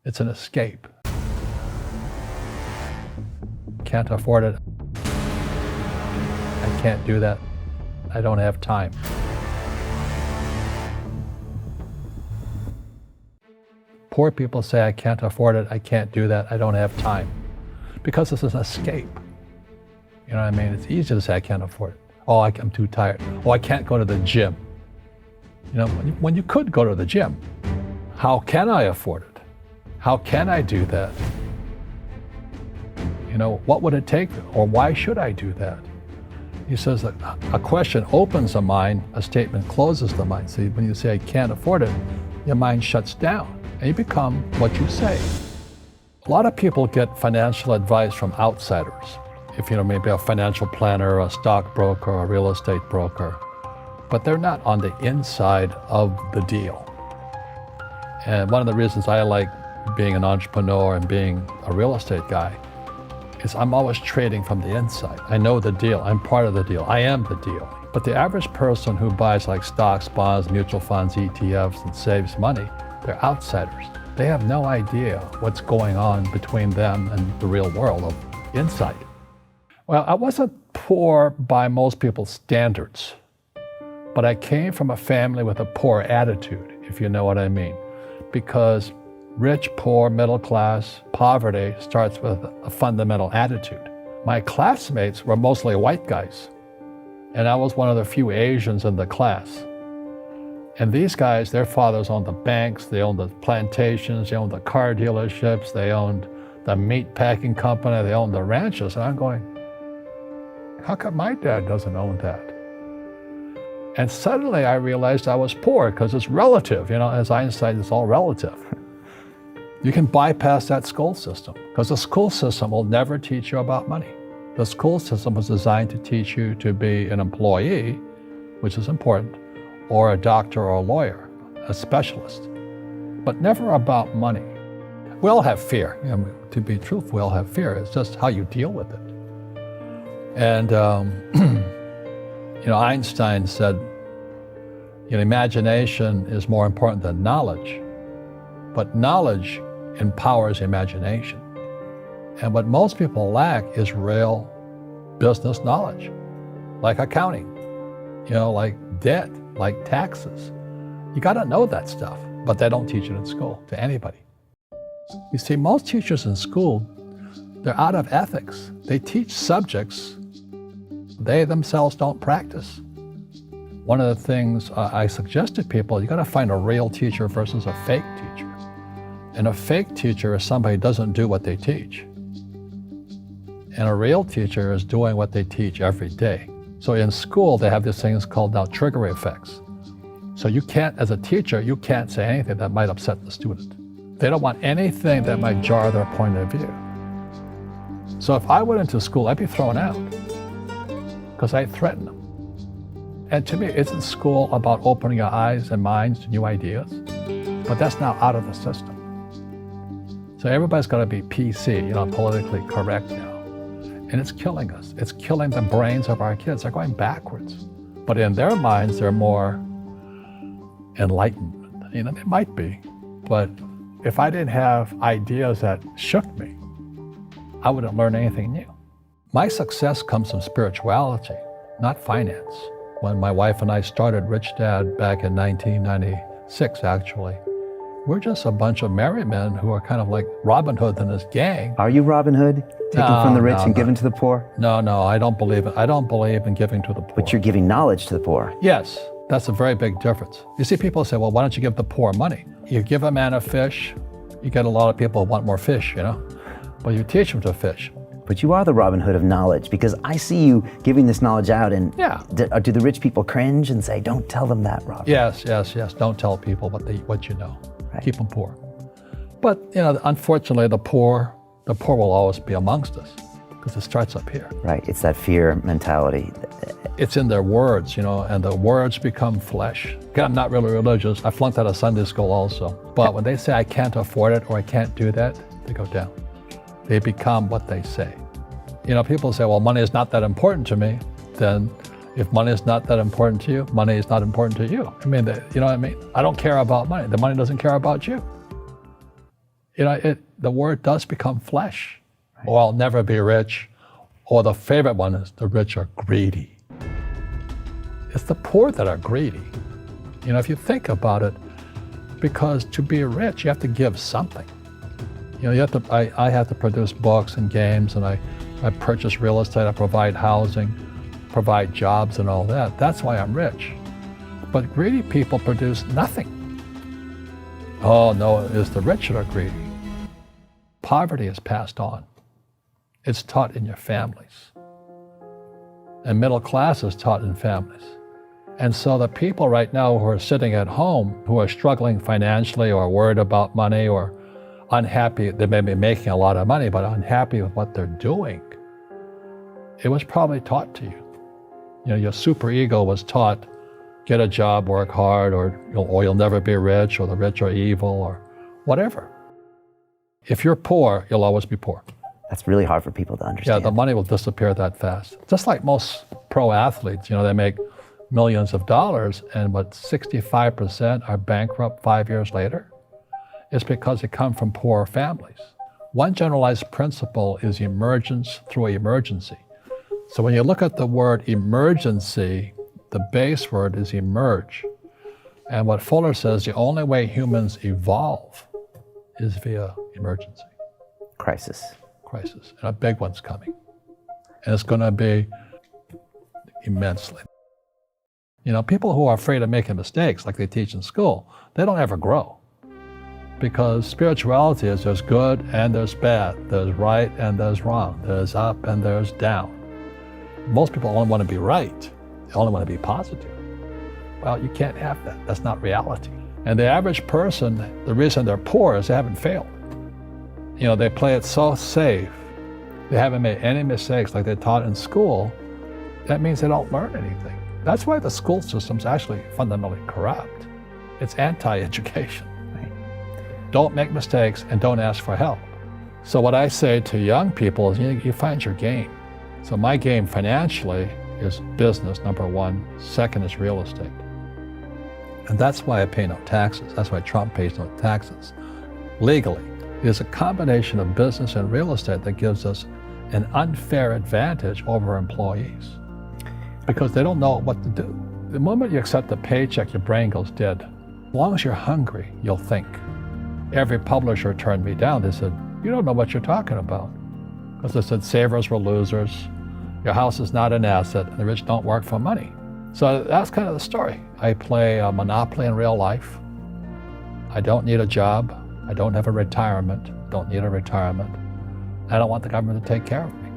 It's an escape. Can't afford it. I can't do that. I don't have time. Poor people say, I can't afford it. I can't do that. I don't have time. Because it's an escape. You know what I mean? It's easy to say, I can't afford it. Oh, I'm too tired. Oh, I can't go to the gym. You know, when you could go to the gym, how can I afford it? How can I do that? You know, what would it take? Or why should I do that? He says that a question opens the mind, a statement closes the mind. See, when you say, I can't afford it, your mind shuts down and you become what you say. A lot of people get financial advice from outsiders. If you know, maybe a financial planner, a stockbroker, a real estate broker, but they're not on the inside of the deal. And one of the reasons I like being an entrepreneur and being a real estate guy is I'm always trading from the inside. I know the deal, I'm part of the deal, I am the deal. But the average person who buys like stocks, bonds, mutual funds, ETFs, and saves money, they're outsiders. They have no idea what's going on between them and the real world of insight. Well, I wasn't poor by most people's standards, but I came from a family with a poor attitude, if you know what I mean. Because rich, poor, middle class, poverty starts with a fundamental attitude. My classmates were mostly white guys, and I was one of the few Asians in the class. And these guys, their fathers owned the banks, they owned the plantations, they owned the car dealerships, they owned the meat packing company, they owned the ranches. And I'm going, how come my dad doesn't own that? And suddenly I realized I was poor because it's relative. You know, as Einstein, it's all relative. You can bypass that school system because the school system will never teach you about money. The school system was designed to teach you to be an employee, which is important, or a doctor or a lawyer, a specialist, but never about money. We all have fear. You know, to be truthful, we all have fear. It's just how you deal with it. And you know, Einstein said, you know, imagination is more important than knowledge, but knowledge empowers imagination. And what most people lack is real business knowledge, like accounting, you know, like debt, like taxes. You got to know that stuff, but they don't teach it in school to anybody. You see, most teachers in school, they're out of ethics. They teach subjects they themselves don't practice. One of the things I suggest to people, you got to find a real teacher versus a fake teacher. And a fake teacher is somebody who doesn't do what they teach. And a real teacher is doing what they teach every day. So in school, they have these things called now trigger effects. So you can't, as a teacher, you can't say anything that might upset the student. They don't want anything that might jar their point of view. So if I went into school, I'd be thrown out because I threaten them. And to me, isn't school about opening your eyes and minds to new ideas? But that's now out of the system. So everybody's got to be PC, you know, politically correct now. And it's killing us. It's killing the brains of our kids. They're going backwards. But in their minds, they're more enlightened. You know, it might be. But if I didn't have ideas that shook me, I wouldn't learn anything new. My success comes from spirituality, not finance. When my wife and I started Rich Dad back in 1996, actually, we're just a bunch of married men who are kind of like Robin Hood and his gang. Are you Robin Hood? Taking from the rich and giving to the poor? No, I don't believe it. I don't believe in giving to the poor. But you're giving knowledge to the poor. Yes, that's a very big difference. You see, people say, well, why don't you give the poor money? You give a man a fish, you get a lot of people who want more fish, you know? But you teach them to fish. But you are the Robin Hood of knowledge, because I see you giving this knowledge out, and yeah. Do the rich people cringe and say, don't tell them that, Robin? Yes. Don't tell people what you know. Right. Keep them poor. But, you know, unfortunately, the poor will always be amongst us because it starts up here. Right, it's that fear mentality. It's in their words, you know, and the words become flesh. I'm not really religious. I flunked out of Sunday school also. But when they say I can't afford it or I can't do that, they go down. They become what they say. You know, people say, well, money is not that important to me. Then if money is not that important to you, money is not important to you. I mean, you know what I mean? I don't care about money. The money doesn't care about you. The word does become flesh. Right. Or I'll never be rich. Or the favorite one is the rich are greedy. It's the poor that are greedy. If you think about it, because to be rich, you have to give something. I have to produce books and games, and I purchase real estate, I provide housing, provide jobs and all that. That's why I'm rich. But greedy people produce nothing. Oh no, it's the rich that are greedy. Poverty is passed on. It's taught in your families. And middle class is taught in families. And so the people right now who are sitting at home, who are struggling financially or worried about money or unhappy, they may be making a lot of money, but unhappy with what they're doing, it was probably taught to you. Your super ego was taught, get a job, work hard, or you'll never be rich, or the rich are evil, or whatever. If you're poor, you'll always be poor. That's really hard for people to understand. Yeah, the money will disappear that fast. Just like most pro athletes, they make millions of dollars, and 65% are bankrupt 5 years later. It's because they come from poor families. One generalized principle is emergence through emergency. So when you look at the word emergency, the base word is emerge. And what Fuller says, the only way humans evolve is via emergency. Crisis. And a big one's coming. And it's going to be immensely. People who are afraid of making mistakes, like they teach in school, they don't ever grow. Because spirituality is there's good and there's bad, there's right and there's wrong, there's up and there's down. Most people only want to be right. They only want to be positive. Well, you can't have that. That's not reality. And the average person, the reason they're poor is they haven't failed. They play it so safe. They haven't made any mistakes like they're taught in school. That means they don't learn anything. That's why the school system's actually fundamentally corrupt. It's anti-education. Right? Don't make mistakes and don't ask for help. So what I say to young people is you find your game. So my game financially is business, number one. Second is real estate. And that's why I pay no taxes. That's why Trump pays no taxes. Legally, it is a combination of business and real estate that gives us an unfair advantage over employees because they don't know what to do. The moment you accept a paycheck, your brain goes dead. As long as you're hungry, you'll think. Every publisher turned me down. They said, you don't know what you're talking about. Because they said savers were losers, your house is not an asset, and the rich don't work for money. So that's kind of the story. I play a Monopoly in real life. I don't need a job. I don't have a retirement. Don't need a retirement. I don't want the government to take care of me.